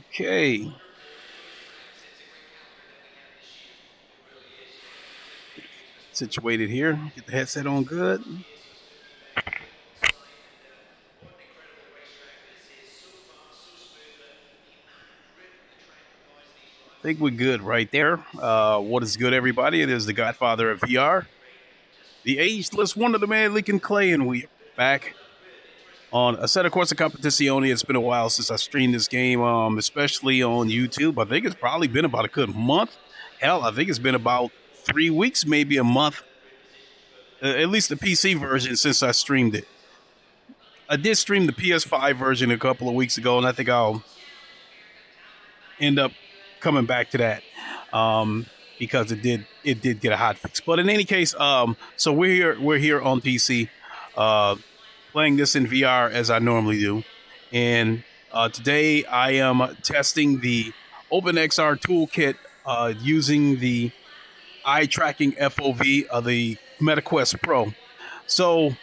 Okay. Situated here. Get the headset on good. I think we're good right there. What is good, everybody? It is the Godfather of VR, the ageless one of the man leaking Klay, and we back on a set of Corsa Competizione. It's been a while since I streamed this game, especially on YouTube. I think it's probably been about a good month. Hell, I think it's been about 3 weeks, maybe a month, at least the PC version since I streamed it. I did stream the PS5 version a couple of weeks ago, and I think I'll end up coming back to that because it did get a hot fix. But in any case, so we're here on PC, playing this in VR as I normally do, and today I am testing the OpenXR Toolkit using the eye tracking FOV of the MetaQuest Pro. So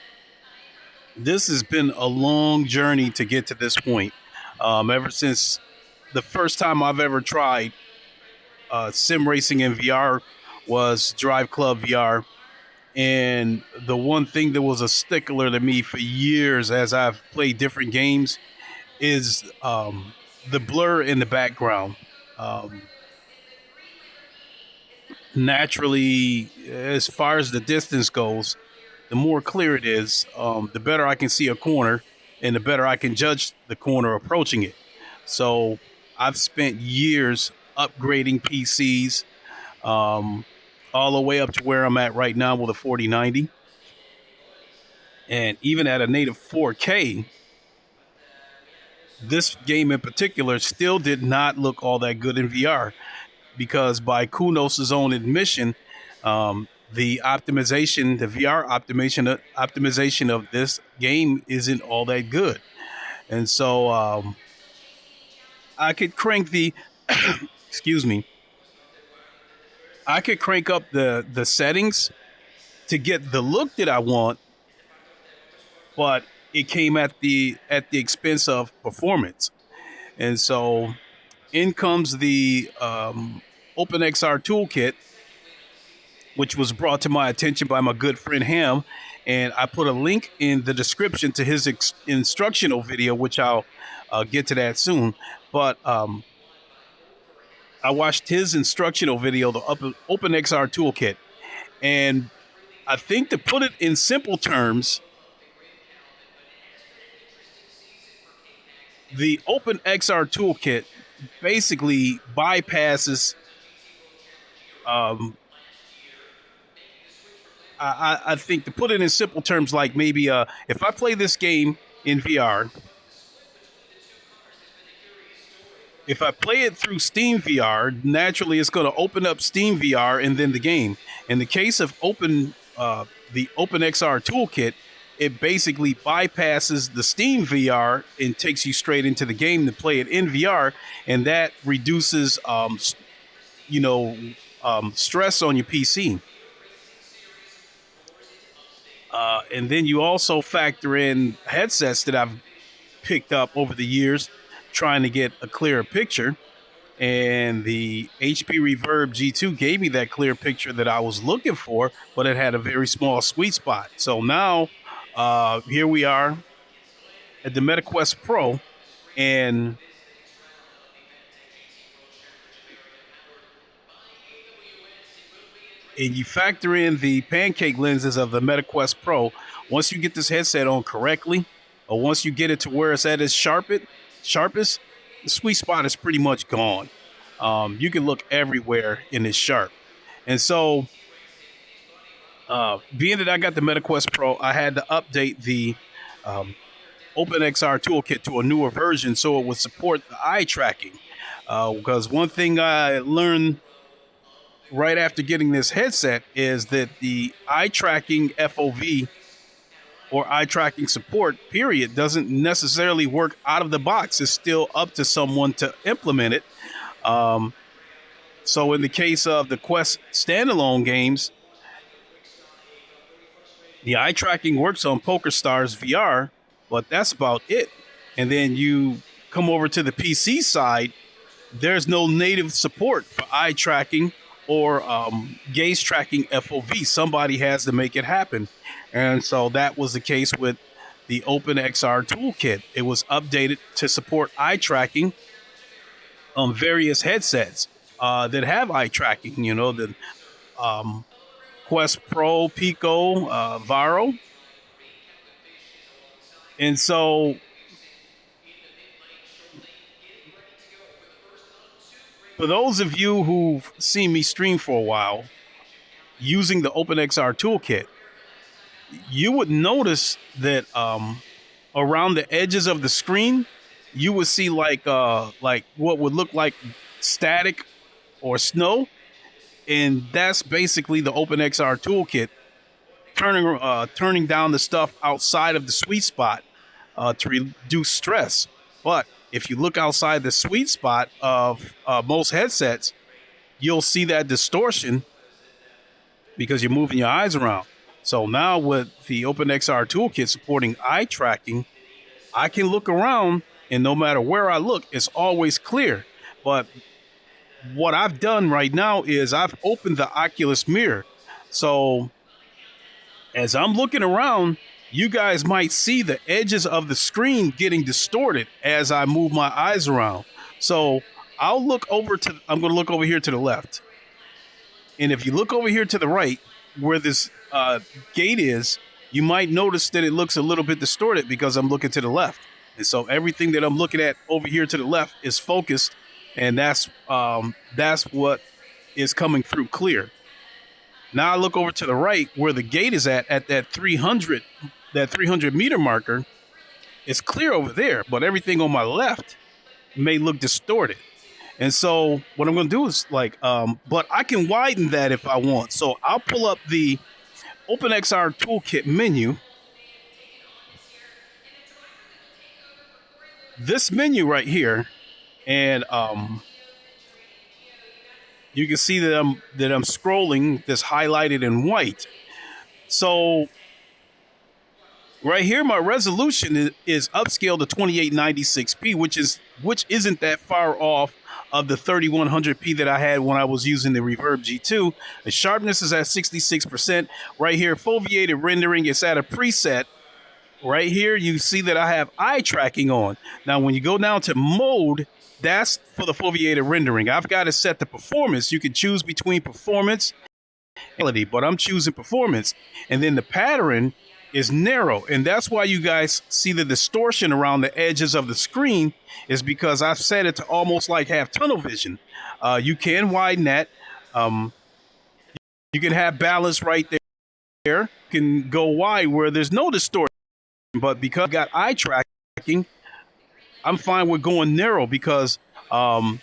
this has been a long journey to get to this point. Ever since the first time I've ever tried sim racing in VR was Drive Club VR. And the one thing that was a stickler to me for years as I've played different games is the blur in the background. Naturally, as far as the distance goes, the more clear it is, the better I can see a corner and the better I can judge the corner approaching it. So I've spent years upgrading PCs all the way up to where I'm at right now with a 4090. And even at a native 4K, this game in particular still did not look all that good in VR because by Kunos' own admission, the optimization, the VR optimization of this game isn't all that good. And so I could crank the, excuse me, I could crank up the settings to get the look that I want, but it came at the expense of performance. And so in comes the OpenXR Toolkit, which was brought to my attention by my good friend Ham, and I put a link in the description to his instructional video, which I'll get to that soon. But I watched his instructional video, the OpenXR Toolkit, and I think to put it in simple terms, the OpenXR Toolkit basically bypasses I think to put it in simple terms, like maybe if I play this game in VR, if I play it through Steam VR, naturally it's going to open up Steam VR and then the game. In the case of the OpenXR Toolkit, it basically bypasses the Steam VR and takes you straight into the game to play it in VR, and that reduces, stress on your PC. And then you also factor in headsets that I've picked up over the years trying to get a clearer picture. And the HP Reverb G2 gave me that clear picture that I was looking for, but it had a very small sweet spot. So now here we are at the MetaQuest Pro, and you factor in the Pancake Lenses of the MetaQuest Pro. Once you get this headset on correctly, or once you get it to where it's at its sharpest, the sweet spot is pretty much gone. You can look everywhere in this sharp. And so, being that I got the MetaQuest Pro, I had to update the OpenXR Toolkit to a newer version so it would support the eye tracking. Because one thing I learned right after getting this headset is that the eye tracking FOV or eye tracking support period doesn't necessarily work out of the box. It's still up to someone to implement it. So in the case of the Quest standalone games, the eye tracking works on PokerStars VR, but that's about it. And then you come over to the PC side, there's no native support for eye tracking or gaze tracking FOV. Somebody has to make it happen. And so that was the case with the OpenXR Toolkit. It was updated to support eye tracking on various headsets that have eye tracking, you know, the Quest Pro, Pico, Varo. And so for those of you who've seen me stream for a while using the OpenXR Toolkit, you would notice that around the edges of the screen, you would see like what would look like static or snow, and that's basically the OpenXR Toolkit turning down the stuff outside of the sweet spot to reduce stress. But if you look outside the sweet spot of most headsets, you'll see that distortion because you're moving your eyes around. So now with the OpenXR Toolkit supporting eye tracking, I can look around, and no matter where I look, it's always clear. But what I've done right now is I've opened the Oculus mirror. So as I'm looking around, you guys might see the edges of the screen getting distorted as I move my eyes around. So I'm going to look over here to the left. And if you look over here to the right, where this gate is, you might notice that it looks a little bit distorted because I'm looking to the left. And so everything that I'm looking at over here to the left is focused, and that's what is coming through clear. Now I look over to the right where the gate is at that 300 meter marker. It's clear over there, but everything on my left may look distorted. And so what I'm going to do is but I can widen that if I want. So I'll pull up the OpenXR Toolkit menu. This menu right here, and you can see that I'm scrolling this highlighted in white. So right here, my resolution is upscaled to 2896p, which isn't that far off of the 3100p that I had when I was using the Reverb G2. The sharpness is at 66%. Right here, foveated rendering is at a preset. Right here, you see that I have eye tracking on. Now, when you go down to mode, that's for the foveated rendering. I've got it set to performance. You can choose between performance and quality, but I'm choosing performance. And then the pattern is narrow, and that's why you guys see the distortion around the edges of the screen, is because I've set it to almost like have tunnel vision. You can widen that. You can have balance right there. You can go wide where there's no distortion, but because I got eye tracking, I'm fine with going narrow because that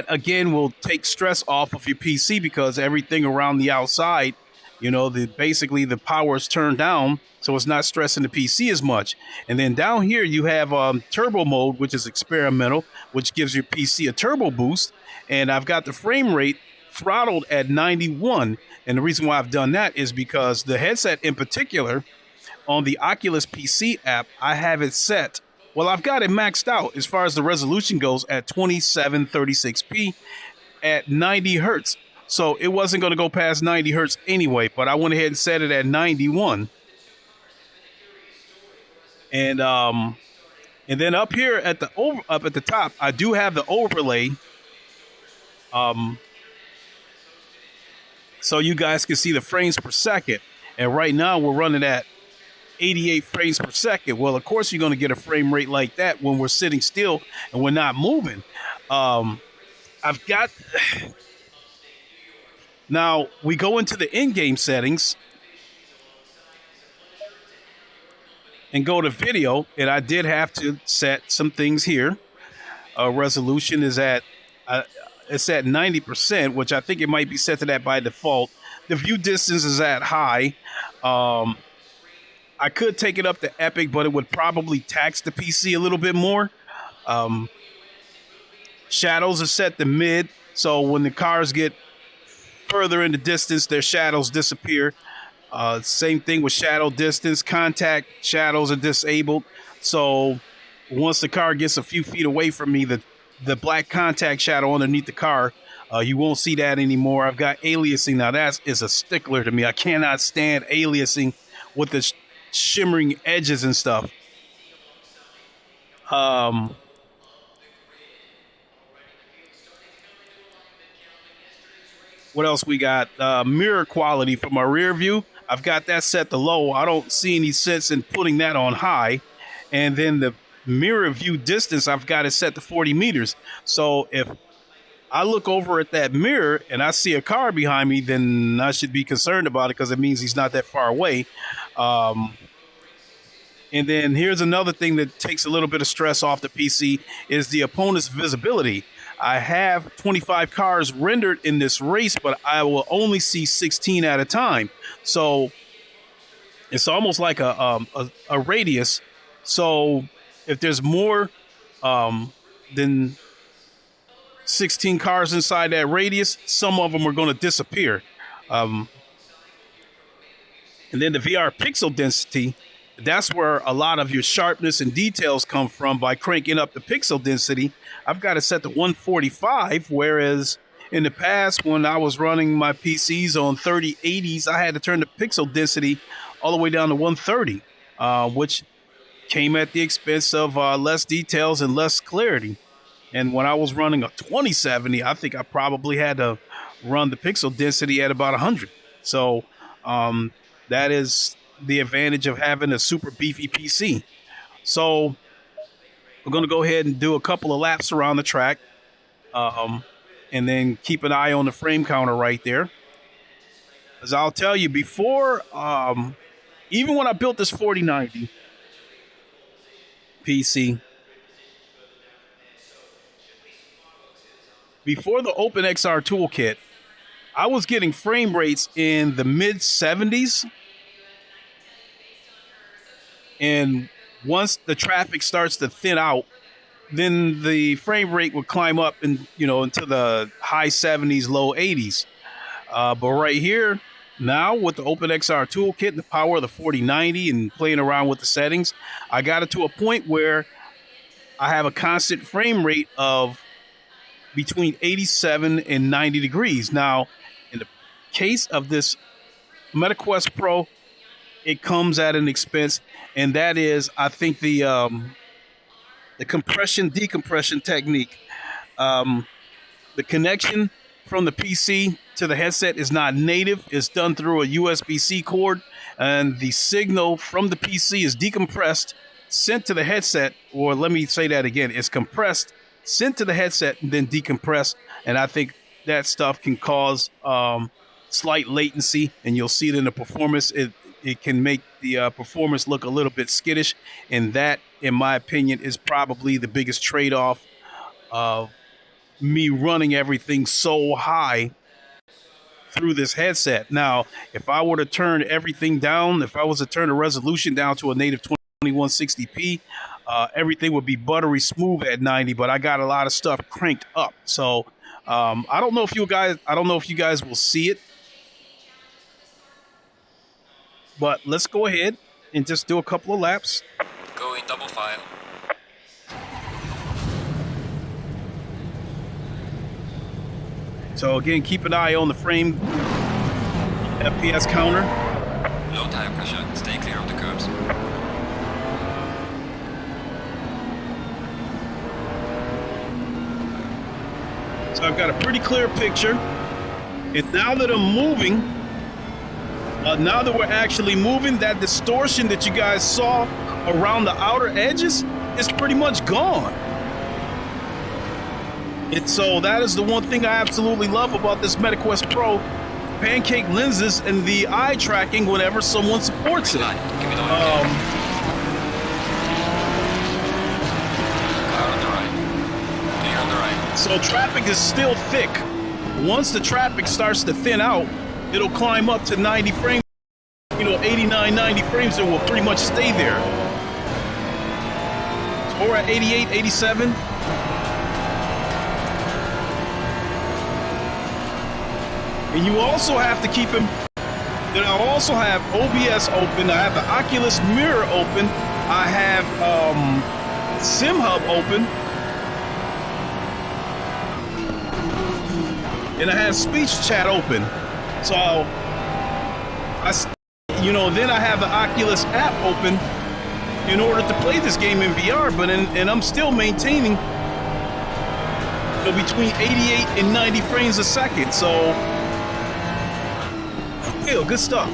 again will take stress off of your PC because everything around the outside, you know, basically the power is turned down, so it's not stressing the PC as much. And then down here you have turbo mode, which is experimental, which gives your PC a turbo boost. And I've got the frame rate throttled at 91. And the reason why I've done that is because the headset in particular, on the Oculus PC app, I have it set. Well, I've got it maxed out as far as the resolution goes at 2736p at 90 hertz. So it wasn't going to go past 90 hertz anyway, but I went ahead and set it at 91. And then up here at the top, I do have the overlay. So you guys can see the frames per second. And right now we're running at 88 frames per second. Well, of course, you're going to get a frame rate like that when we're sitting still and we're not moving. I've got... Now, we go into the in-game settings and go to video, and I did have to set some things here. Resolution is at it's at 90%, which I think it might be set to that by default. The view distance is at high. I could take it up to epic, but it would probably tax the PC a little bit more. Shadows are set to mid, so when the cars get further in the distance, their shadows disappear. Same thing with shadow distance. Contact shadows are disabled. So once the car gets a few feet away from me, the the black contact shadow underneath the car. You won't see that anymore. I've got aliasing. Now that is a stickler to me. I cannot stand aliasing with the shimmering edges and stuff. What else we got? Mirror quality for my rear view. I've got that set to low. I don't see any sense in putting that on high. And then the mirror view distance, I've got it set to 40 meters. So if I look over at that mirror and I see a car behind me, then I should be concerned about it because it means he's not that far away. And then here's another thing that takes a little bit of stress off the PC is the opponent's visibility. I have 25 cars rendered in this race, but I will only see 16 at a time. So it's almost like a radius. So if there's more than 16 cars inside that radius, some of them are going to disappear. And then the VR pixel density, that's where a lot of your sharpness and details come from by cranking up the pixel density. I've got it set to 145, whereas in the past when I was running my PCs on 3080s, I had to turn the pixel density all the way down to 130, which came at the expense of less details and less clarity. And when I was running a 2070, I think I probably had to run the pixel density at about 100. So that is the advantage of having a super beefy PC. So we're going to go ahead and do a couple of laps around the track, and then keep an eye on the frame counter right there. As I'll tell you, before, even when I built this 4090 PC, before the OpenXR Toolkit, I was getting frame rates in the mid-70s. And once the traffic starts to thin out, then the frame rate would climb up and into the high 70s, low 80s. But right here now with the OpenXR Toolkit and the power of the 4090 and playing around with the settings, I got it to a point where I have a constant frame rate of between 87 and 90 degrees. Now, in the case of this MetaQuest Pro, it comes at an expense, and that is, I think, the compression decompression technique. The connection from the PC to the headset is not native. It's done through a USB-C cord, and the signal from the PC is decompressed, sent to the headset, or let me say that again, it's compressed, sent to the headset, and then decompressed. And I think that stuff can cause slight latency, and you'll see it in the performance. It can make the performance look a little bit skittish, and that, in my opinion, is probably the biggest trade-off of me running everything so high through this headset. Now, if I were to turn everything down, if I was to turn the resolution down to a native 2160p, everything would be buttery smooth at 90, but I got a lot of stuff cranked up. So I don't know if you guys will see it. But let's go ahead and just do a couple of laps. Go in double file. So again, keep an eye on the frame FPS counter. Low tire pressure. Stay clear of the curbs. So I've got a pretty clear picture. And now that I'm moving, now that we're actually moving, that distortion that you guys saw around the outer edges is pretty much gone. And so that is the one thing I absolutely love about this MetaQuest Pro: Pancake Lenses and the eye tracking whenever someone supports it. So traffic is still thick. Once the traffic starts to thin out, it'll climb up to 90 frames, 89, 90 frames, and will pretty much stay there. So we're at 88, 87. And you also have to keep him, then I also have OBS open, I have the Oculus mirror open, I have SimHub open, and I have speech chat open. So then I have the Oculus app open in order to play this game in VR, and I'm still maintaining between 88 and 90 frames a second. So, yeah, good stuff.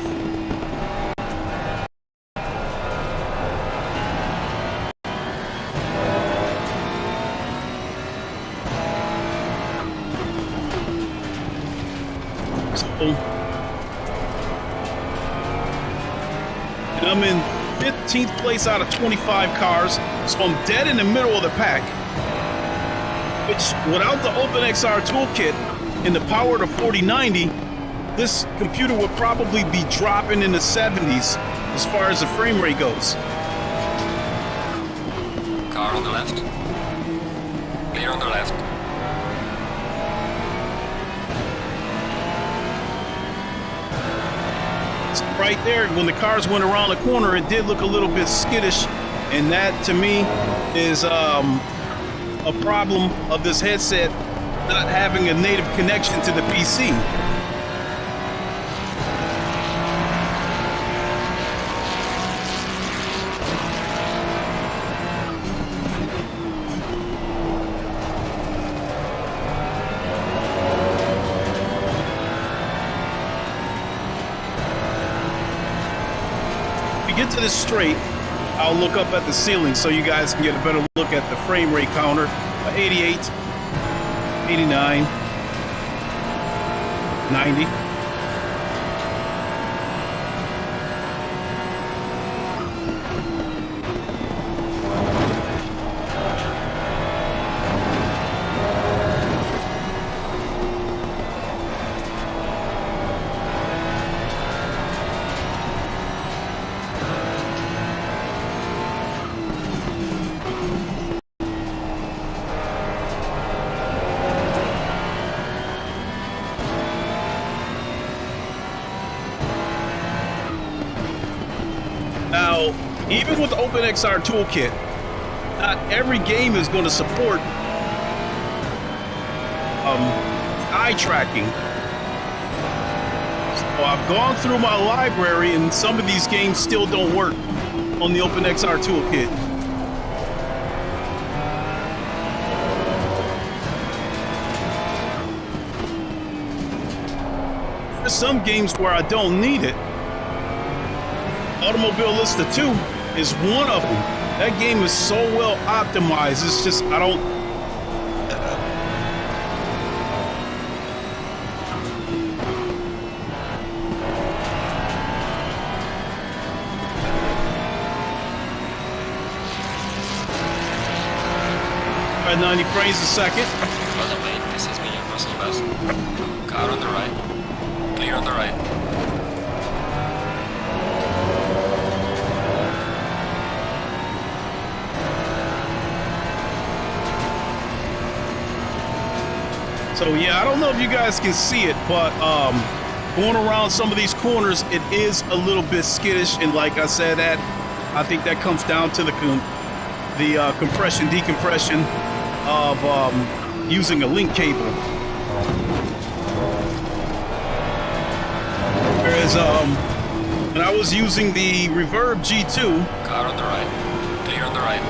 And I'm in 15th place out of 25 cars, so I'm dead in the middle of the pack. Which, without the OpenXR Toolkit and the power to 4090, this computer would probably be dropping in the 70s as far as the frame rate goes. Car on the left. Clear on the left. Right there, when the cars went around the corner, it did look a little bit skittish, and that to me is a problem of this headset not having a native connection to the PC. Get to this straight, I'll look up at the ceiling so you guys can get a better look at the frame rate counter. 88, 89, 90. Now, even with the OpenXR Toolkit, not every game is going to support eye tracking. So I've gone through my library, and some of these games still don't work on the OpenXR Toolkit. There's some games where I don't need it. Automobilista 2 is one of them. That game is so well optimized. It's just, I don't... At 90 frames a second. By the way, this has been your personal best. Car on the right. Clear on the right. So yeah, I don't know if you guys can see it, but going around some of these corners, it is a little bit skittish. And like I said, I think that comes down to the compression, decompression of using a link cable. Whereas when I was using the Reverb G2, car on the right, clear on the right.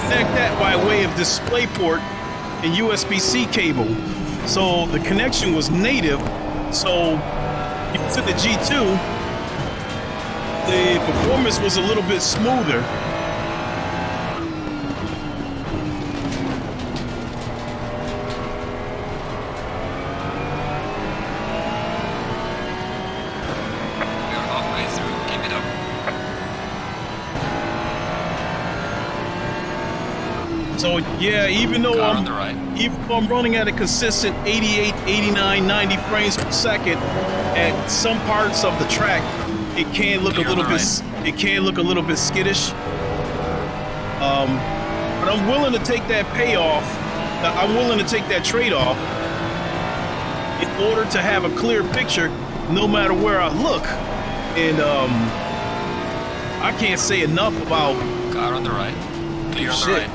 Connect that by way of DisplayPort and USB-C cable. So the connection was native. So to the G2, the performance was a little bit smoother. We're halfway through, keep it up. So yeah, even though Car on the right. I'm running at a consistent 88, 89, 90 frames per second, at some parts of the track, it can look a little bit. It can look a little bit skittish. But I'm willing to take that payoff. I'm willing to take that trade-off in order to have a clear picture, no matter where I look. And I can't say enough about. Car on the right. Clear on the right.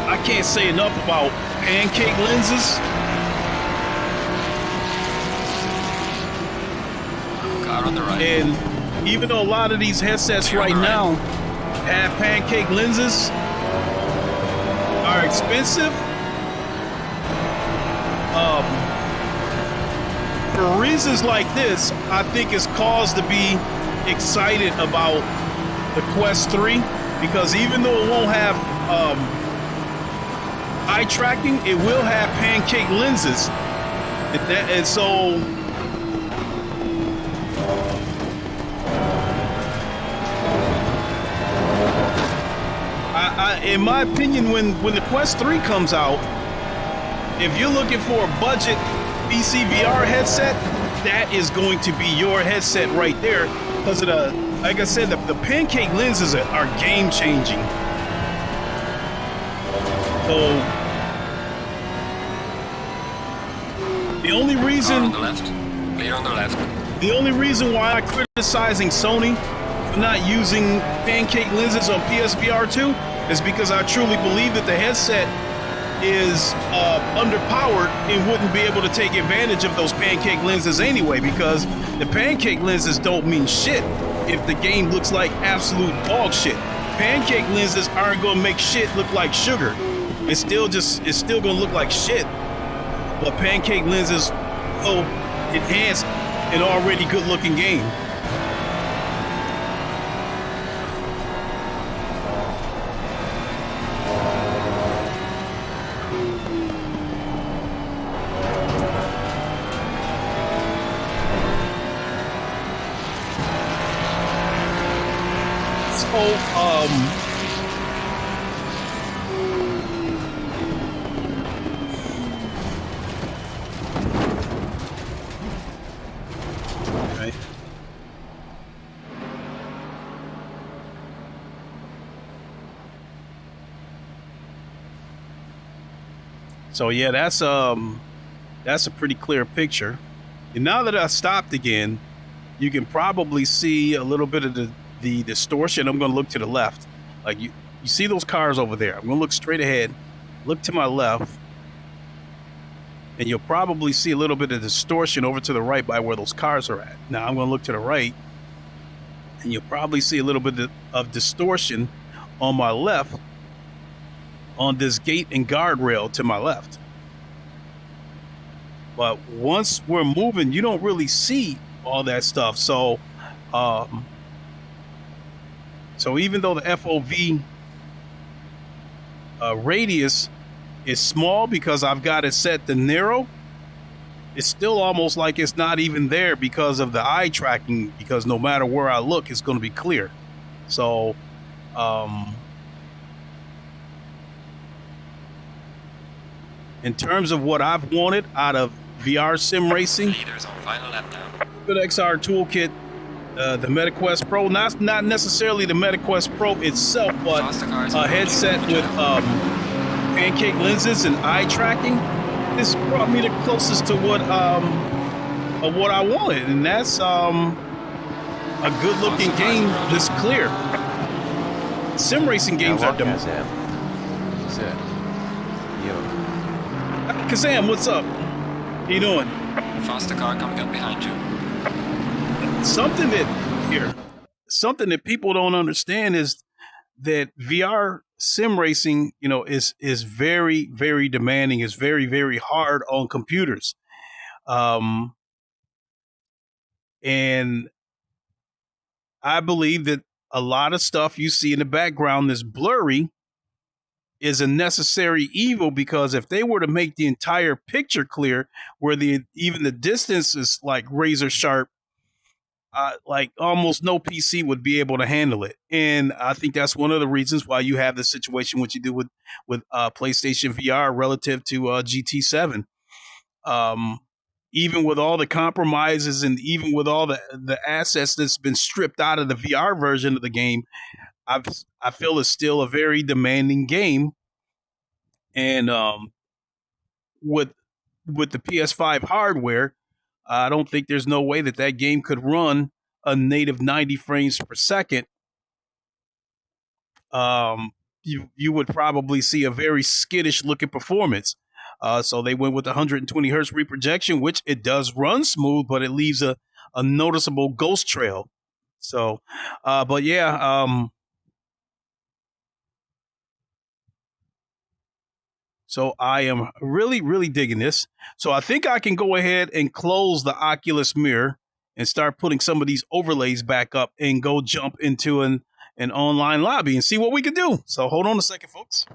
I can't say enough about Pancake Lenses. Car on the right. And even though a lot of these headsets right now have Pancake Lenses, are expensive, for reasons like this, I think it's cause to be excited about the Quest 3, because even though it won't have eye tracking, it will have Pancake Lenses, and so in my opinion, when the Quest 3 comes out, if you're looking for a budget PC VR headset, that is going to be your headset right there, because of the, like I said, the Pancake Lenses are game changing. So the only reason, Clear on the left. The only reason why I'm criticizing Sony for not using Pancake Lenses on PSVR 2 is because I truly believe that the headset is underpowered and wouldn't be able to take advantage of those Pancake Lenses anyway, because the Pancake Lenses don't mean shit if the game looks like absolute dog shit. Pancake Lenses aren't going to make shit look like sugar. It's still going to look like shit. But Pancake Lenses will enhance an already good looking game. Okay. So yeah, that's a pretty clear picture. And now that I stopped again, you can probably see a little bit of the distortion. I'm going to look to the left. Like you see those cars over there. I'm going to look straight ahead, look to my left, and you'll probably see a little bit of distortion over to the right by where those cars are at. Now I'm going to look to the right, and you'll probably see a little bit of distortion on my left on this gate and guardrail to my left. But once we're moving, you don't really see all that stuff. So so even though the FOV radius is small because I've got it set to narrow, it's still almost like it's not even there because of the eye tracking, because no matter where I look, it's going to be clear. So in terms of what I've wanted out of VR sim racing, Leaders on final lap now. Good XR Toolkit, the MetaQuest Pro, not necessarily the MetaQuest Pro itself, but a headset with Pancake Lenses and eye tracking. This brought me the closest to what I wanted, and that's a good-looking game this clear. Sim racing games are dumb. Kazam, what's up? How you doing? Faster car coming up behind you. Something that people don't understand is that VR sim racing, is very, very demanding. It's very, very hard on computers. And I believe that a lot of stuff you see in the background that's blurry is a necessary evil, because if they were to make the entire picture clear, where even the distance is like razor sharp, like almost no PC would be able to handle it. And I think that's one of the reasons why you have the situation what you do with PlayStation VR relative to GT7. Even with all the compromises and even with all the assets that's been stripped out of the VR version of the game, I feel it's still a very demanding game. And with the PS5 hardware, I don't think there's no way that game could run a native 90 frames per second you would probably see a very skittish looking performance. So they went with 120 hertz reprojection, which it does run smooth, but it leaves a noticeable ghost trail. So, but yeah, so I am really, really digging this. So I think I can go ahead and close the Oculus mirror and start putting some of these overlays back up and go jump into an online lobby and see what we can do. So hold on a second, folks.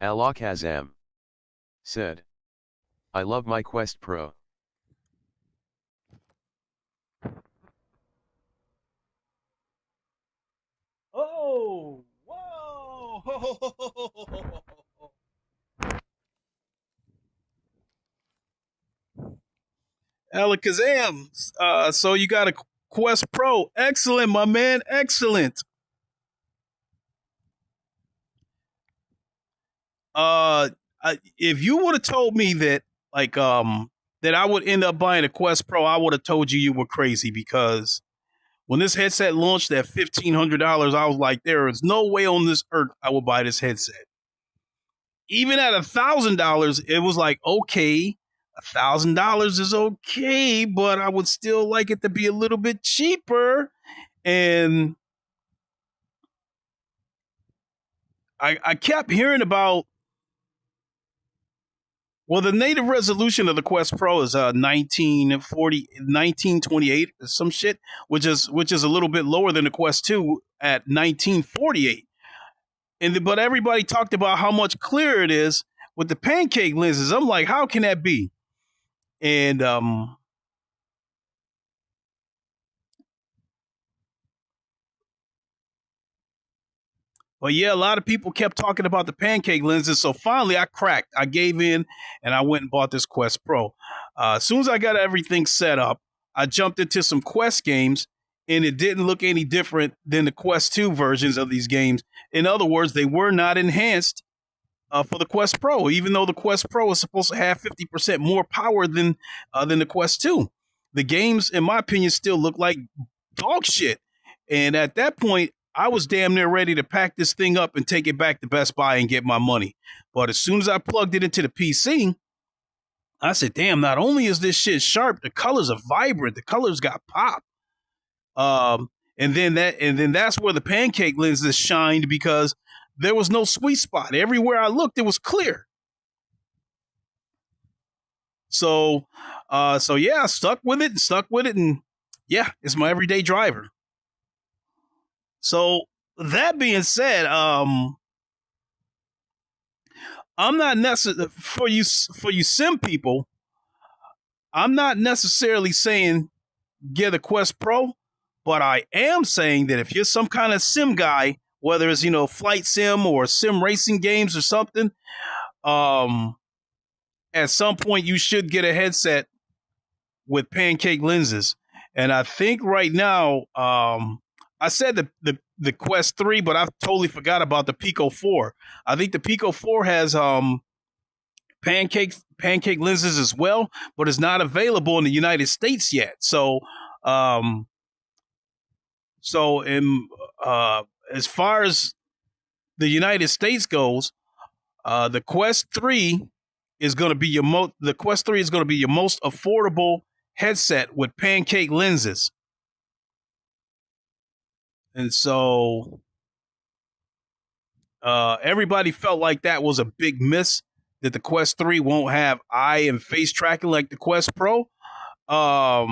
Alakazam said, I love my Quest Pro. Oh, whoa. Alakazam. So you got a Quest Pro. Excellent, my man. Excellent. If you would have told me that, like, that I would end up buying a Quest Pro, I would have told you were crazy, because when this headset launched at $1,500, I was like, there is no way on this earth I would buy this headset. Even at $1,000, it was like, okay, $1,000 is okay, but I would still like it to be a little bit cheaper. And I kept hearing about, well, the native resolution of the Quest Pro is 1928, some shit, which is a little bit lower than the Quest 2 at 1948. But everybody talked about how much clearer it is with the Pancake lenses. I'm like, how can that be? And but yeah, a lot of people kept talking about the Pancake lenses. So finally, I cracked. I gave in, and I went and bought this Quest Pro. As soon as I got everything set up, I jumped into some Quest games, and it didn't look any different than the Quest 2 versions of these games. In other words, they were not enhanced for the Quest Pro, even though the Quest Pro is supposed to have 50% more power than the Quest 2. The games, in my opinion, still look like dog shit. And at that point, I was damn near ready to pack this thing up and take it back to Best Buy and get my money. But as soon as I plugged it into the PC, I said, damn, not only is this shit sharp, the colors are vibrant. The colors got pop. And then that's where the Pancake lenses shined, because there was no sweet spot. Everywhere I looked, it was clear. So yeah, stuck with it, and yeah, it's my everyday driver. So that being said, I'm not necessarily for you sim people. I'm not necessarily saying get a Quest Pro, but I am saying that if you're some kind of sim guy, whether it's flight sim or sim racing games or something, at some point you should get a headset with Pancake lenses. And I think right now, I said the Quest 3, but I totally forgot about the Pico 4. I think the Pico 4 has Pancake lenses as well, but it's not available in the United States yet. So as far as the United States goes, the Quest 3 is going to be your most affordable headset with Pancake lenses. And so everybody felt like that was a big miss, that the Quest 3 won't have eye and face tracking like the Quest Pro. I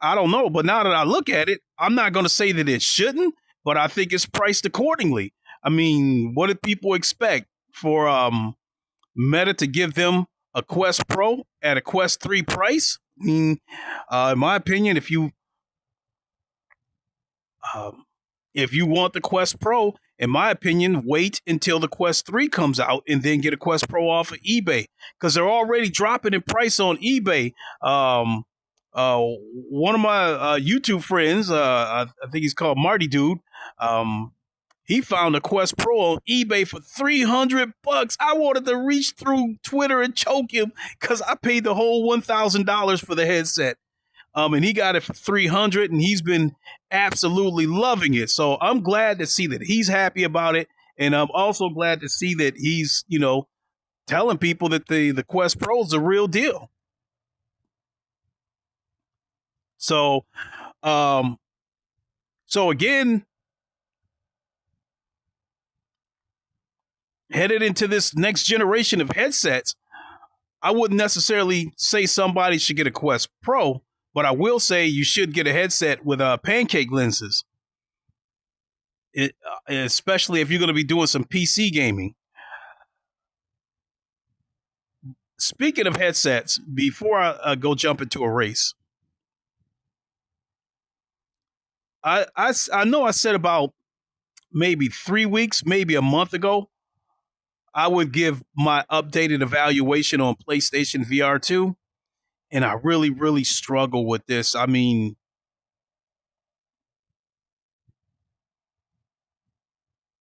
don't know, but now that I look at it, I'm not going to say that it shouldn't, but I think it's priced accordingly. I mean, what did people expect for Meta to give them a Quest Pro at a Quest 3 price? I mean, in my opinion, if you want the Quest Pro, in my opinion, wait until the Quest 3 comes out and then get a Quest Pro off of eBay, because they're already dropping in price on eBay. One of my YouTube friends, I think he's called Marty Dude, he found a Quest Pro on eBay for $300. I wanted to reach through Twitter and choke him because I paid the whole $1,000 for the headset. And he got it for $300, and he's been absolutely loving it. So I'm glad to see that he's happy about it, and I'm also glad to see that he's, telling people that the Quest Pro is the real deal. So, again, headed into this next generation of headsets, I wouldn't necessarily say somebody should get a Quest Pro, but I will say you should get a headset with Pancake Lenses, especially if you're going to be doing some PC gaming. Speaking of headsets, before I go jump into a race, I know I said about maybe 3 weeks, maybe a month ago, I would give my updated evaluation on PlayStation VR 2. And I really, really struggle with this. I mean,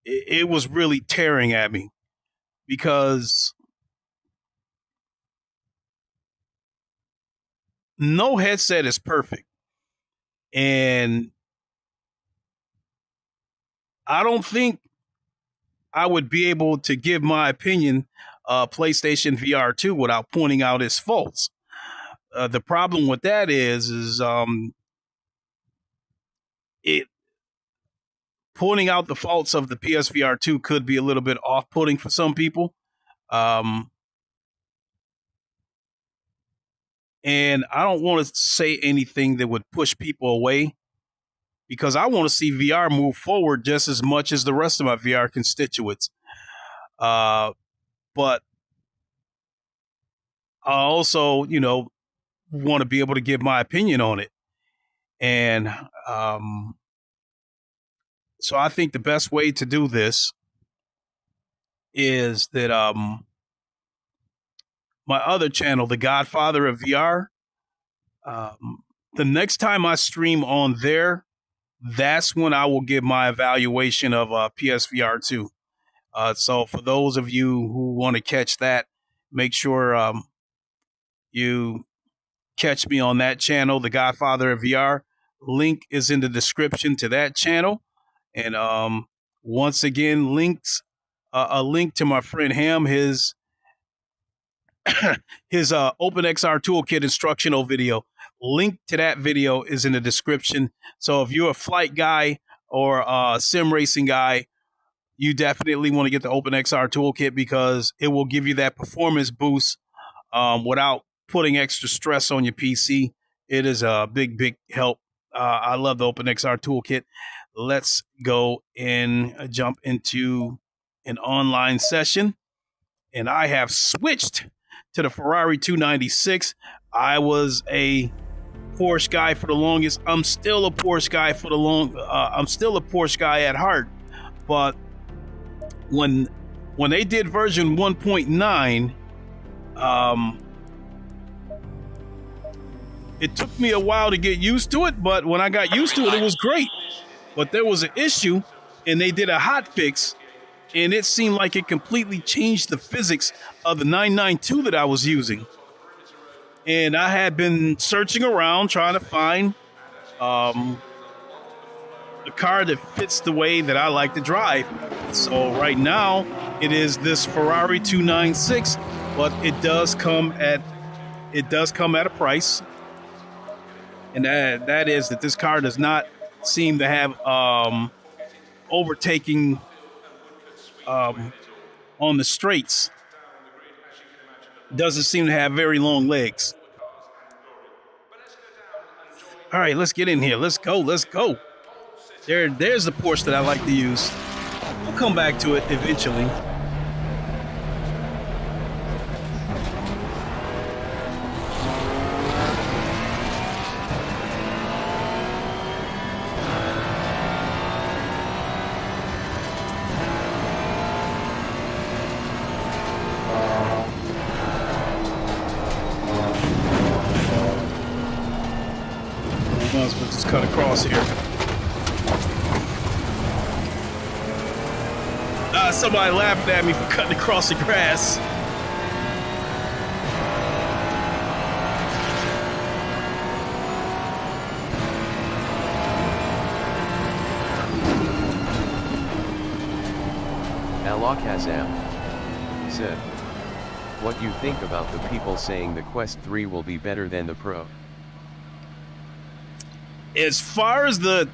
it was really tearing at me because no headset is perfect. And I don't think I would be able to give my opinion PlayStation VR 2 without pointing out its faults. The problem with that is it pointing out the faults of the PSVR 2 could be a little bit off-putting for some people. And I don't want to say anything that would push people away, because I want to see VR move forward just as much as the rest of my VR constituents. But I also, want to be able to give my opinion on it. And so I think the best way to do this is that my other channel, the Godfather of VR, the next time I stream on there, that's when I will give my evaluation of PSVR 2. So for those of you who want to catch that, make sure you catch me on that channel, the Godfather of VR. Link is in the description to that channel. And once again, a link to my friend Ham, his OpenXR Toolkit instructional video. Link to that video is in the description. So if you're a flight guy or a sim racing guy, you definitely want to get the OpenXR Toolkit, because it will give you that performance boost without putting extra stress on your PC. It is a big, big help. I love the OpenXR Toolkit. Let's go and jump into an online session. And I have switched to the Ferrari 296. I was a Porsche guy for the longest. I'm still a Porsche guy I'm still a Porsche guy at heart. But when they did version 1.9, it took me a while to get used to it, but when I got used to it, it was great. But there was an issue, and they did a hot fix, and it seemed like it completely changed the physics of the 992 that I was using. And I had been searching around trying to find a car that fits the way that I like to drive. So right now, it is this Ferrari 296, but it does come at a price. And that is that this car does not seem to have overtaking on the straights. Doesn't seem to have very long legs. All right, let's get in here. Let's go. There's the Porsche that I like to use. I'll come back to it eventually. Let's just cut across here. Somebody laughed at me for cutting across the grass. Alakazam said, "What you think about the people saying the Quest 3 will be better than the Pro?" As far as the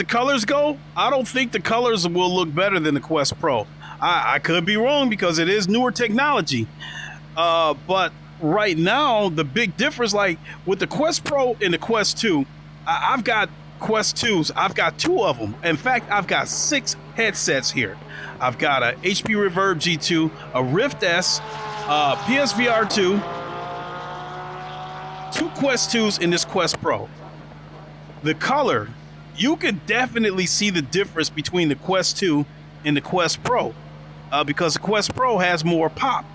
colors go, I don't think the colors will look better than the Quest Pro. I could be wrong because it is newer technology. But right now, the big difference, like with the Quest Pro and the Quest 2, I've got Quest 2s. I've got 2 of them. In fact, I've got 6 headsets here. I've got a HP Reverb G2, a Rift S, PSVR 2, 2 Quest 2s in this Quest Pro. The color, you can definitely see the difference between the Quest 2 and the Quest Pro because the Quest Pro has more pop.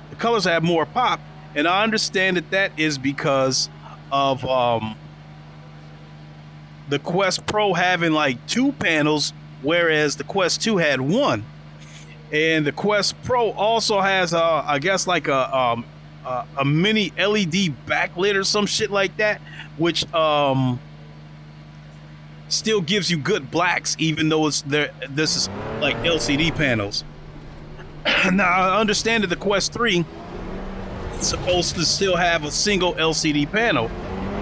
The colors have more pop, and I understand that is because of the Quest Pro having like 2 panels, whereas the Quest 2 had 1. And the Quest Pro also has, I guess, like a mini LED backlit or some shit like that, which still gives you good blacks, even though it's there. This is like LCD panels. Now I understand that the Quest 3 is supposed to still have a single LCD panel,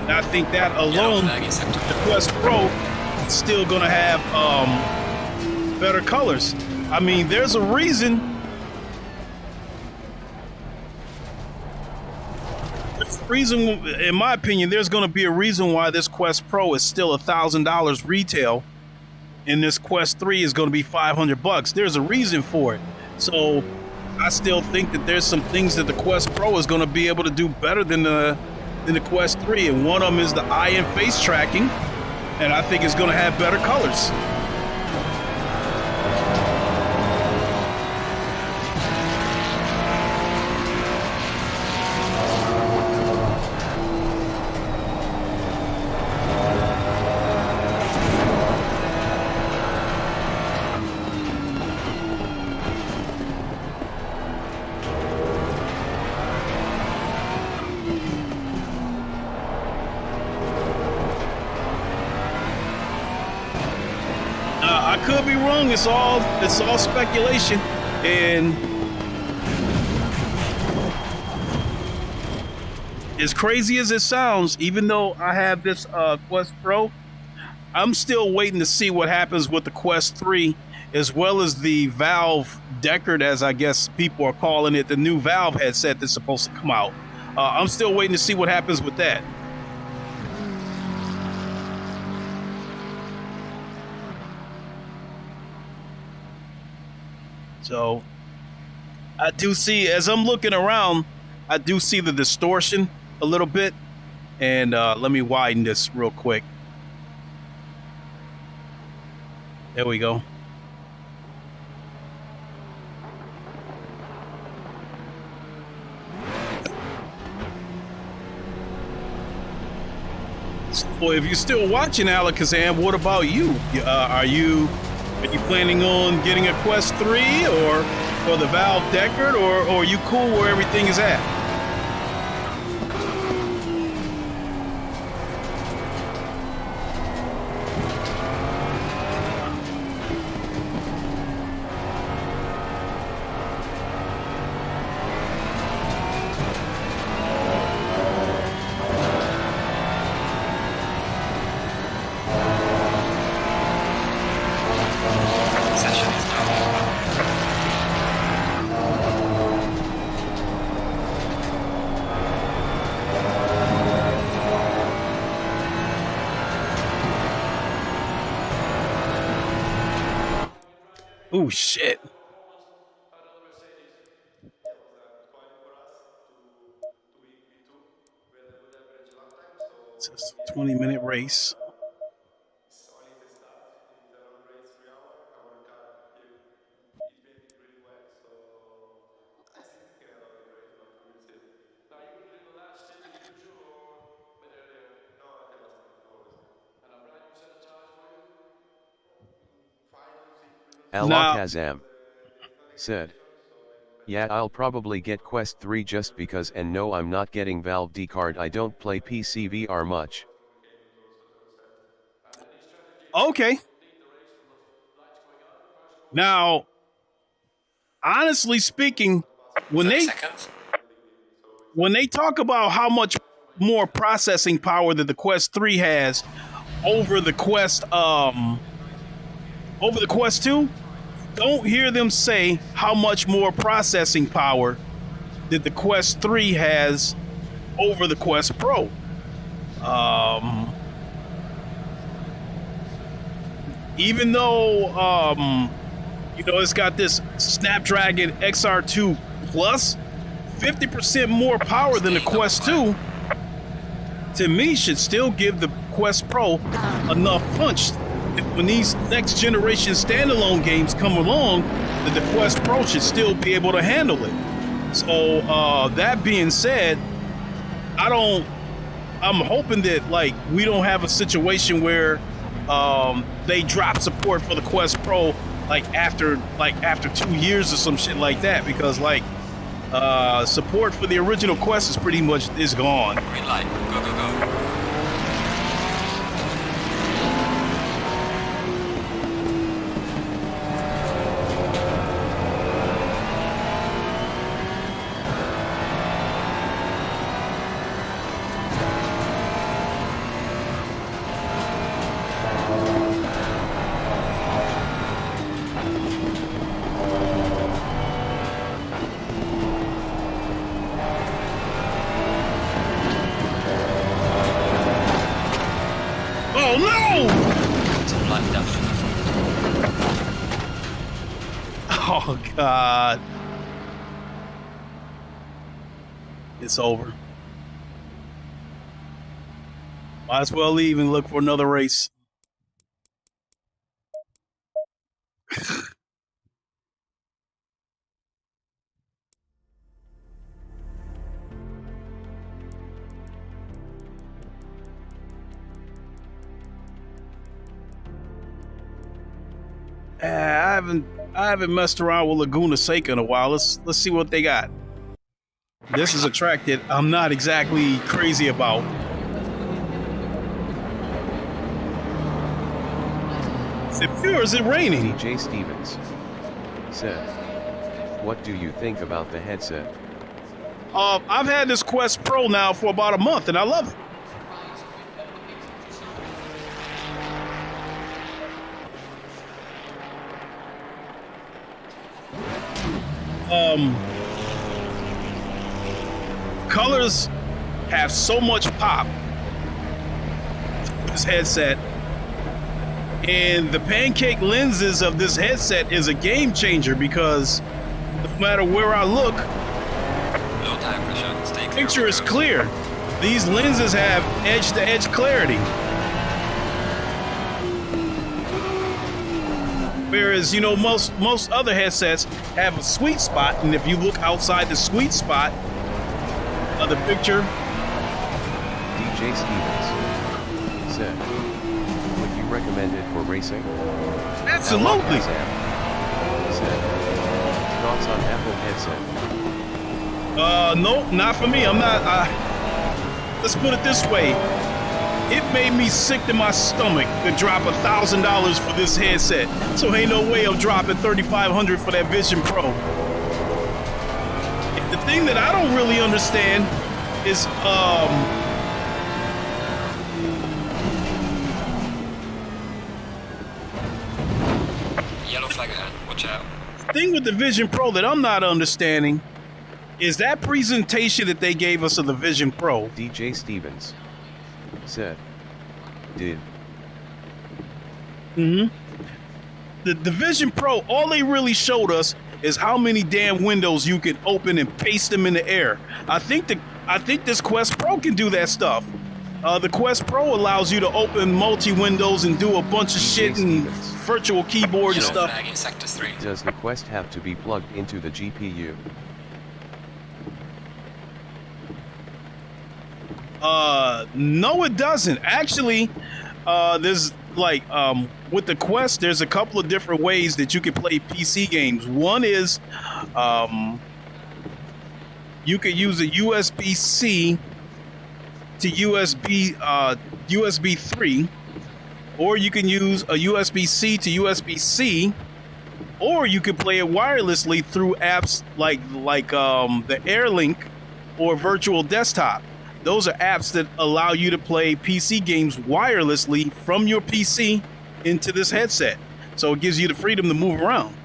and I think that alone, the Quest Pro is still gonna have better colors. I mean, there's a reason. In my opinion, there's going to be a reason why this Quest Pro is still $1,000 retail, and this Quest 3 is going to be $500. There's a reason for it. So I still think that there's some things that the Quest Pro is going to be able to do better than the Quest 3, and one of them is the eye and face tracking, and I think it's going to have better colors. I could be wrong. It's all speculation, and as crazy as it sounds, even though I have this Quest Pro, I'm still waiting to see what happens with the Quest 3, as well as the Valve Deckard, as I guess people are calling it, the new Valve headset that's supposed to come out. I'm still waiting to see what happens with that. So I do see, as I'm looking around, I do see the distortion a little bit. And let me widen this real quick. There we go. So if you're still watching, Alakazam, what about you? Are you planning on getting a Quest 3 or the Valve Deckard, or are you cool where everything is at? Oh shit. It's a 20-minute race. Now, Alakazam said, yeah, I'll probably get Quest 3 just because, and no, I'm not getting Valve D card. I don't play PC VR much. okay. Now, honestly speaking, when 30 they seconds. talk about how much more processing power that the Quest 3 has over the Quest 2, don't hear them say how much more processing power that the Quest 3 has over the Quest Pro. Even though it's got this Snapdragon XR2 Plus, 50% more power than the Quest 2, to me should still give the Quest Pro enough punch when these next generation standalone games come along, that the Quest Pro should still be able to handle it. So that being said, I'm hoping that we don't have a situation where they drop support for the Quest Pro after 2 years or some shit like that, because support for the original Quest is pretty much gone. Green light. Go, go, go. Oh no! Some light damage in the front. Oh god. It's over. Might as well leave and look for another race. I haven't messed around with Laguna Seca in a while. Let's see what they got. This is a track that I'm not exactly crazy about. Is it pure or is it raining? DJ Stevens said, what do you think about the headset? I've had this Quest Pro now for about a month and I love it. Colors have so much pop. This headset, and the Pancake Lenses of this headset is a game changer, because no matter where I look, Low tire pressure. Stay clear. picture is clear. These lenses have edge-to-edge clarity. Whereas, most other headsets have a sweet spot, and if you look outside the sweet spot of the picture, DJ Stevens said, would you recommend it for racing? absolutely. Alakazam said, thoughts on Apple headset? No, not for me. I'm not. Let's put it this way. It made me sick to my stomach to drop $1,000 for this headset. So ain't no way I'm dropping $3,500 for that Vision Pro. And the thing that I don't really understand is, Yellow flag ahead. Watch out. the thing with the Vision Pro that I'm not understanding is that presentation that they gave us of the Vision Pro. DJ Stevens said, did. the Vision Pro, all they really showed us is how many damn windows you can open and paste them in the air. I think this Quest Pro can do that stuff. The Quest Pro allows you to open multi-windows and do a bunch of shit and virtual keyboard and stuff. Does the Quest have to be plugged into the GPU? No, it doesn't. Actually, there's like with the Quest, there's a couple of different ways that you can play PC games. One is you could use a USB-C to USB 3, or you can use a USB-C to USB-C, or you can play it wirelessly through apps like the AirLink or Virtual Desktop. Those are apps that allow you to play PC games wirelessly from your PC into this headset. So it gives you the freedom to move around.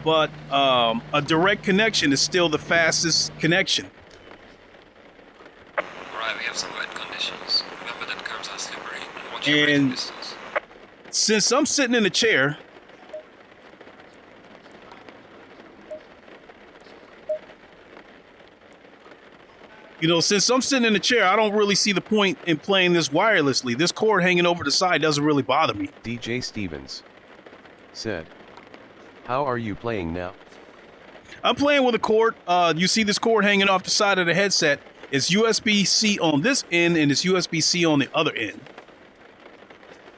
But a direct connection is still the fastest connection. Alright, we have some wet conditions. Remember that curves are slippery and watch your braking And distance. since I'm sitting in a chair, I don't really see the point in playing this wirelessly. This cord hanging over the side doesn't really bother me. DJ Stevens said, how are you playing now? I'm playing with a cord. You see this cord hanging off the side of the headset. It's USB-C on this end and it's USB-C on the other end.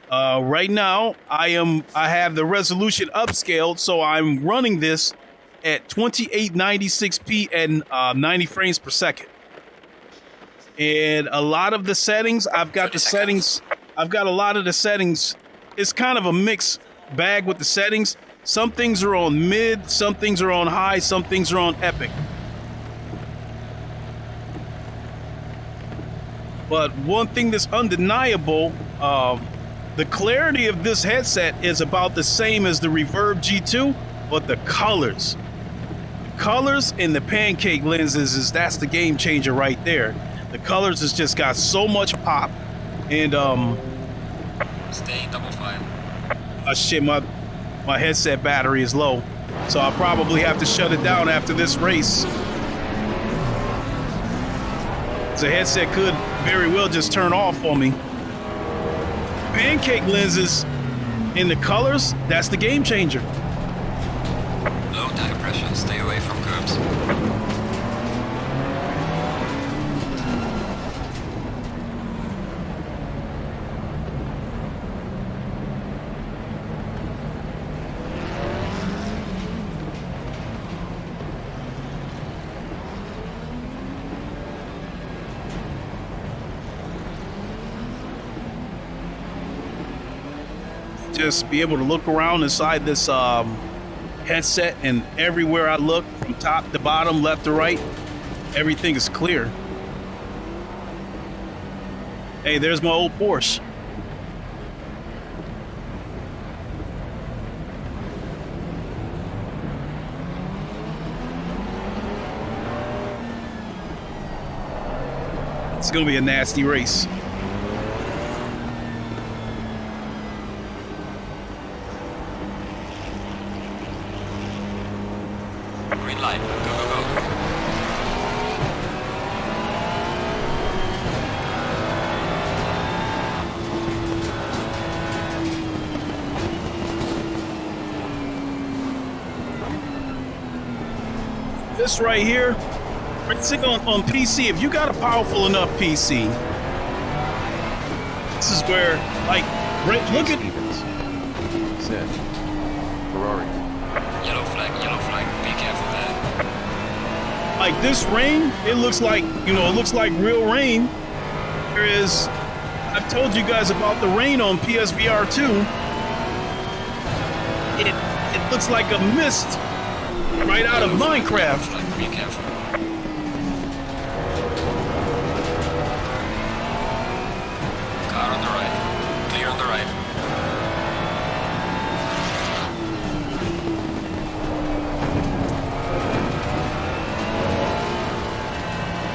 Right now, I have the resolution upscaled, so I'm running this at 2896p and 90 frames per second. And a lot of the settings, I've got a lot of the settings. It's kind of a mixed bag with the settings. Some things are on mid, some things are on high, some things are on epic. But one thing that's undeniable, the clarity of this headset is about the same as the Reverb G2, but the colors and the Pancake Lenses that's the game changer right there. The colors has just got so much pop, and Stay double file. shit, my headset battery is low, so I'll probably have to shut it down after this race. The headset could very well just turn off on me. Pancake Lenses in the colors, that's the game changer. Low tire pressure, stay away from curbs. Just be able to look around inside this headset, and everywhere I look, from top to bottom, left to right, everything is clear. Hey, there's my old Porsche. It's gonna be a nasty race. Green light, go, go, go. This right here, on PC, if you got a powerful enough PC, this is where, like, look at... Stevens said, Ferrari. Yellow flag, be careful there. Like this rain, it looks like, it looks like real rain. Whereas, I've told you guys about the rain on PSVR 2. It looks like a mist right out of Minecraft. Be careful. Car on the right. Clear on the right.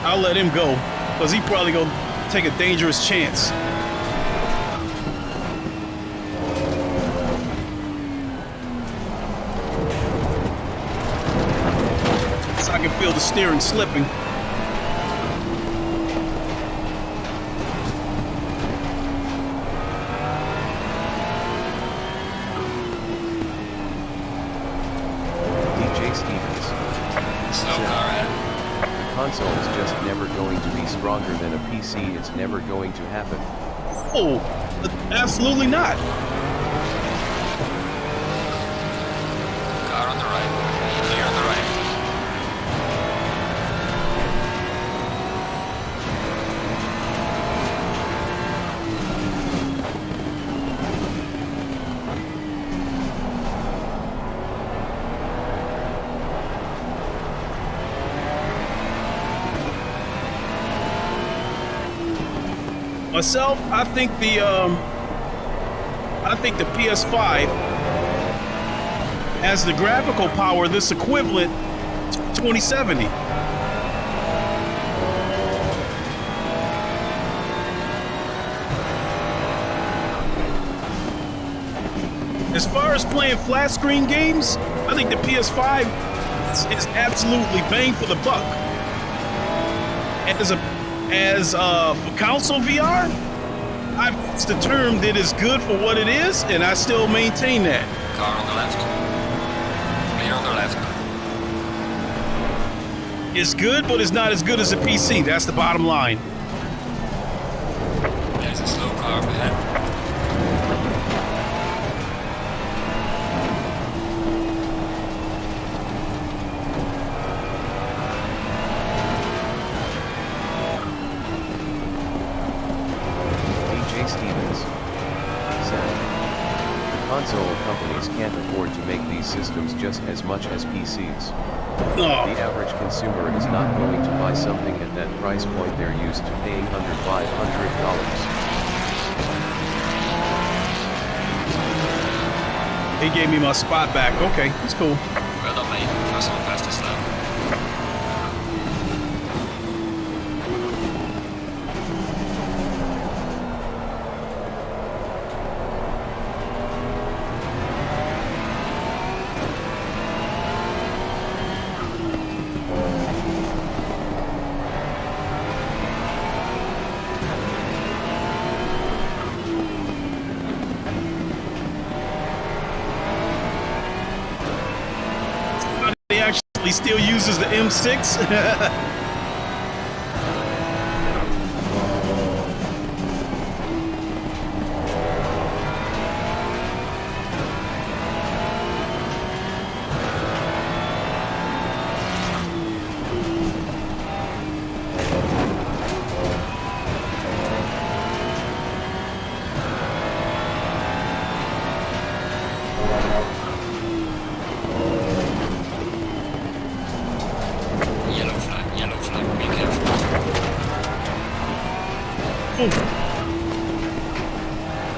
I'll let him go, because he probably gonna take a dangerous chance. can feel the steering slipping. DJ Stevens. Slow car ahead. The console is just never going to be stronger than a PC. It's never going to happen. Oh, absolutely not. Car on the right. Clear on the right. Myself, I think the PS5 has the graphical power that's equivalent to 2070. As far as playing flat screen games, I think the PS5 is absolutely bang for the buck. For console VR, I've used the term that is good for what it is, and I still maintain that. Car on the left. Clear on the left. It's good, but it's not as good as a PC. That's the bottom line. There's a slow car up ahead. Console companies can't afford to make these systems just as much as PCs. No. The average consumer is not going to buy something at that price point. They're used to paying under $500. He gave me my spot back. Okay, that's cool. Well done, mate. Personal fastest lap. He still uses the M6.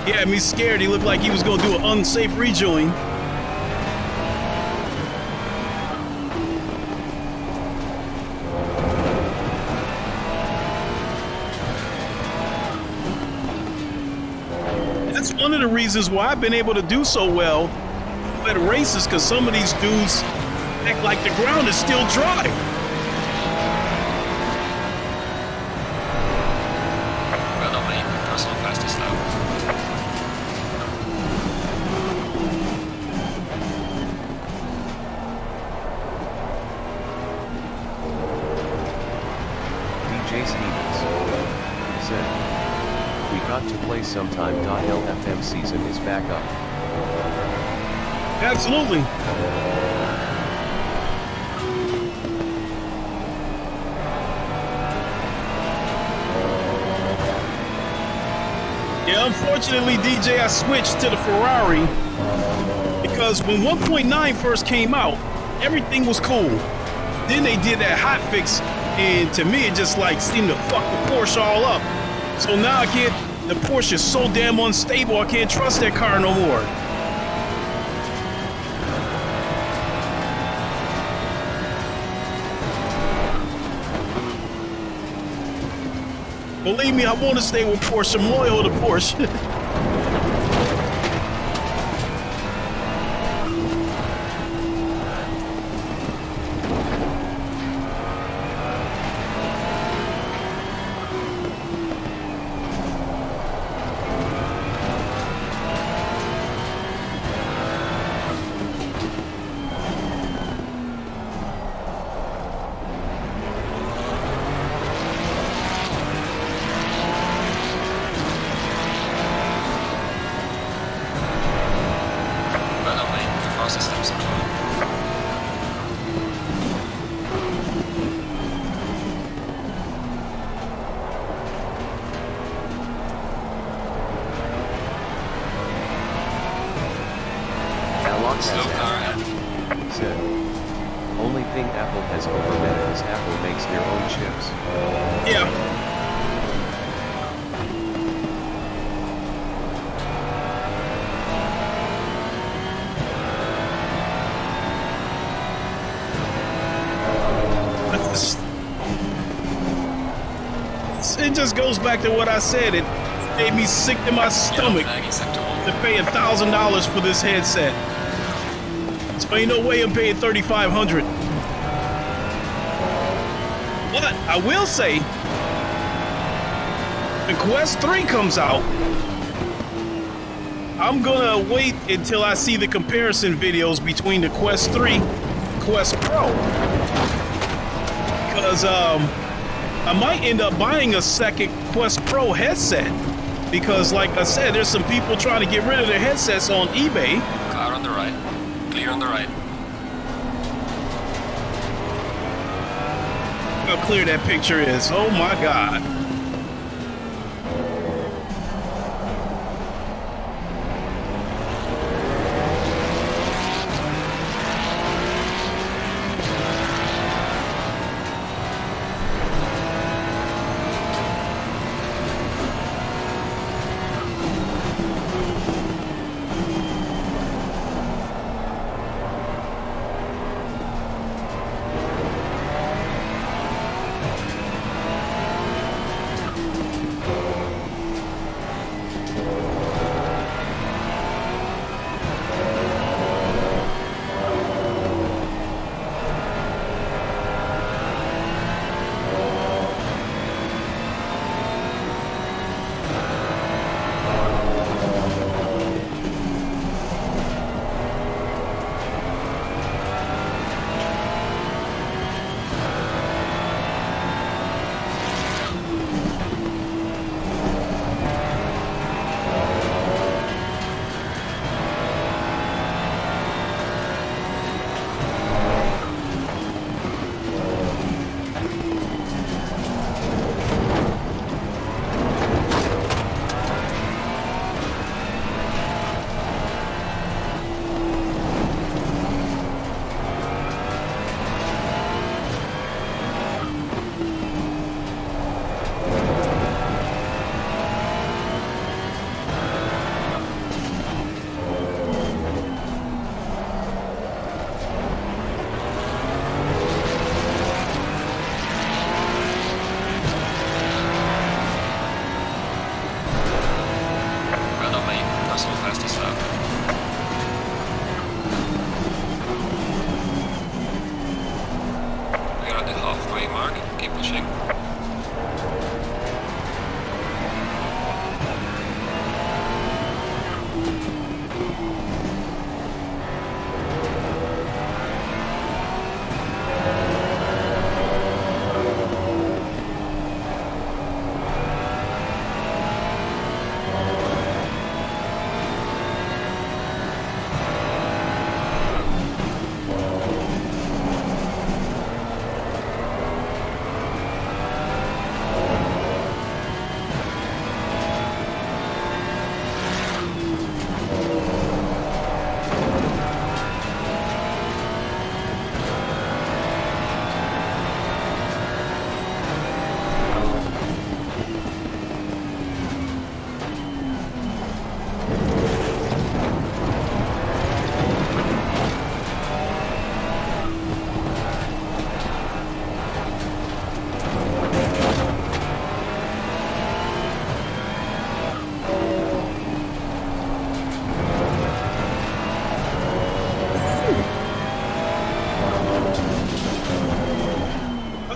He had me scared. He looked like he was going to do an unsafe rejoin. That's one of the reasons why I've been able to do so well at races, because some of these dudes act like the ground is still dry. Sometime. LFM season is back up. Absolutely. Yeah, unfortunately, DJ, I switched to the Ferrari because when 1.9 first came out, everything was cool. Then they did that hot fix, and to me, it just like seemed to fuck the Porsche all up. So now I can't. The Porsche is so damn unstable, I can't trust that car no more. Believe me, I want to stay with Porsche. I'm loyal to Porsche. Slow has car ahead. said. Only thing Apple has over Meta is Apple makes their own chips. Yeah. It just goes back to what I said. It made me sick to my stomach Flag acceptable. to pay $1,000 for this headset. So ain't no way I'm paying $3,500. But I will say, the Quest 3 comes out, I'm gonna wait until I see the comparison videos between the Quest 3 and Quest Pro. Because I might end up buying a second Quest Pro headset. Because like I said, there's some people trying to get rid of their headsets on eBay. Car on the right. Clear on the right. How clear that picture is. Oh my God.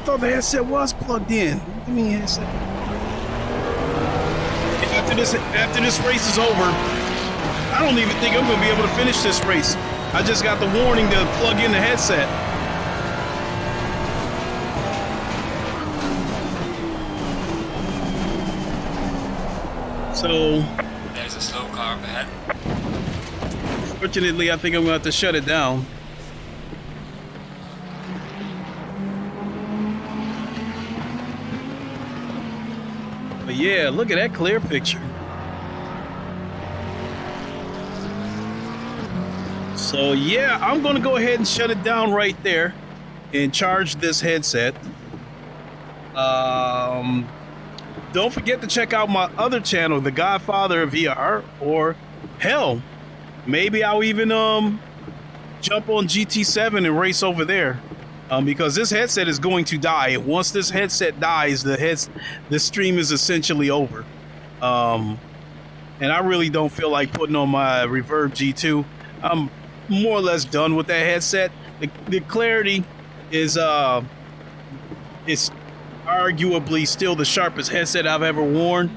thought the headset was plugged in. What do you mean headset? After this race is over, I don't even think I'm going to be able to finish this race. I just got the warning to plug in the headset. So, there's a slow car up ahead. Fortunately, I think I'm going to have to shut it down. But yeah, look at that clear picture. So yeah, I'm gonna go ahead and shut it down right there and charge this headset. Don't forget to check out my other channel, the Godfather of VR, or hell, maybe I'll even jump on GT7 and race over there, because this headset is going to die. And once this headset dies, the stream is essentially over. And I really don't feel like putting on my Reverb G2. I'm more or less done with that headset. The clarity is it's arguably still the sharpest headset I've ever worn.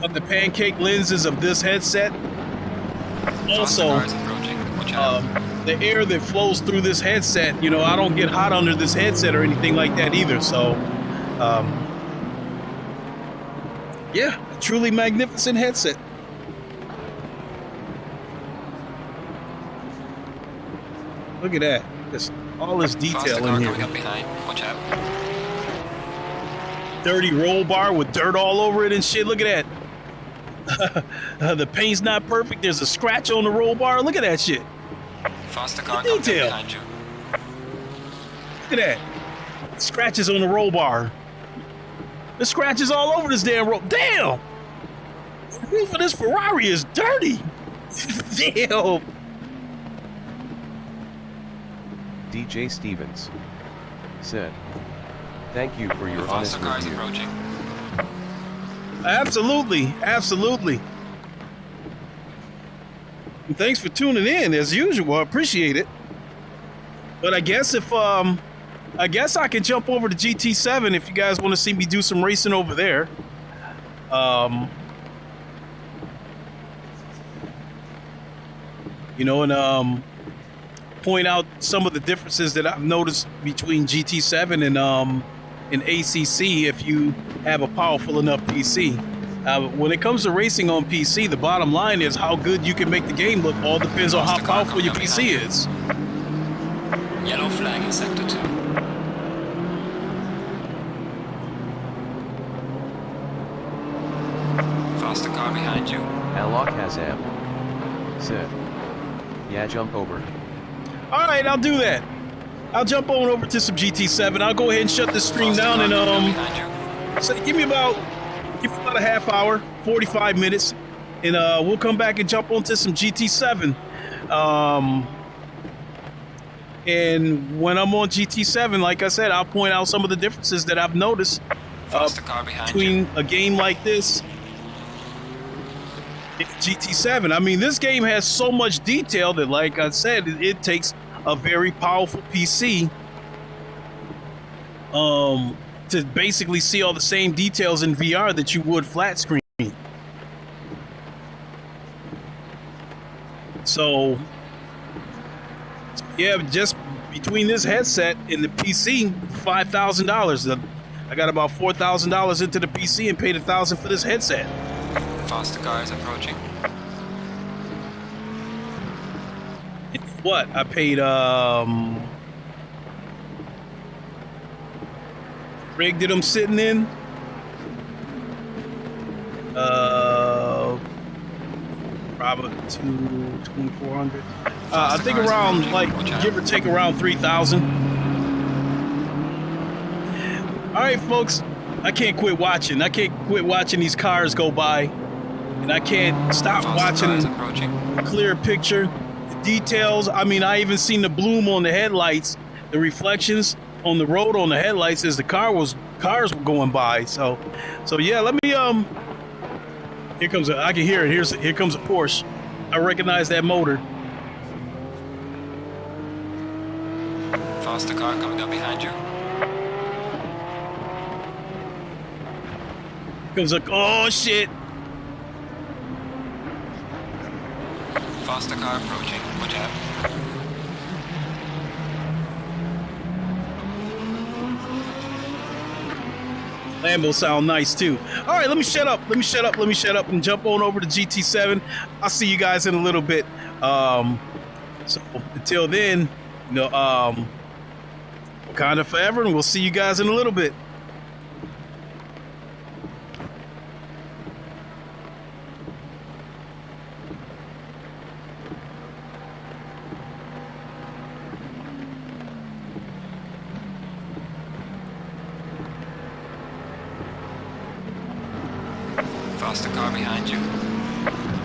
But the Pancake lenses of this headset, also the air that flows through this headset, you know, I don't get hot under this headset or anything like that either. So yeah, a truly magnificent headset. Look at that. There's all this detail in here. Watch out. Dirty roll bar with dirt all over it and shit. Look at that. The paint's not perfect. There's a scratch on the roll bar. Look at that shit. Faster car The detail. behind you. Look at that. Scratches on the roll bar. The scratches all over this damn roll. Damn! The roof of this Ferrari is dirty. Damn. DJ Stevens said, "Thank you for your honest Faster cars review." approaching. Absolutely, absolutely. And thanks for tuning in as usual. I appreciate it. But I guess if I guess I can jump over to GT7 if you guys want to see me do some racing over there. You know, and point out some of the differences that I've noticed between GT7 and ACC if you have a powerful enough PC. When it comes to racing on PC, the bottom line is how good you can make the game look all depends on how powerful your PC is. Yellow flag in sector 2. Faster car behind you. Alok Hazam said, "Yeah, jump over." All right, I'll do that. I'll jump on over to some GT7. I'll go ahead and shut this stream down and so give me about a half hour, 45 minutes, and we'll come back and jump onto some GT7. And when I'm on GT7, like I said, I'll point out some of the differences that I've noticed between a game like this and GT7. I mean, this game has so much detail that, like I said, it takes a very powerful PC to basically see all the same details in VR that you would flat screen. So yeah, just between this headset and the PC, $5,000. I got about $4,000 into the PC and paid $1,000 for this headset. Faster cars approaching. What? I paid rig that I'm sitting in. Probably $2,400. I think around, like, give or take around $3,000. All right, folks, I can't quit watching. I can't quit watching these cars go by, and I can't stop watching the clear picture, the details. I mean, I even seen the bloom on the headlights, the reflections on the road on the headlights as the cars were going by. So yeah, let me here comes I can hear it. Here comes a Porsche. I recognize that motor. Faster car coming up behind you. Comes like, oh shit. Faster car approaching. Watch out. Lambo sound nice too. All right, let me shut up and jump on over to GT7. I'll see you guys in a little bit. So until then, you know, Wakanda forever, and we'll see you guys in a little bit. lost the car behind you.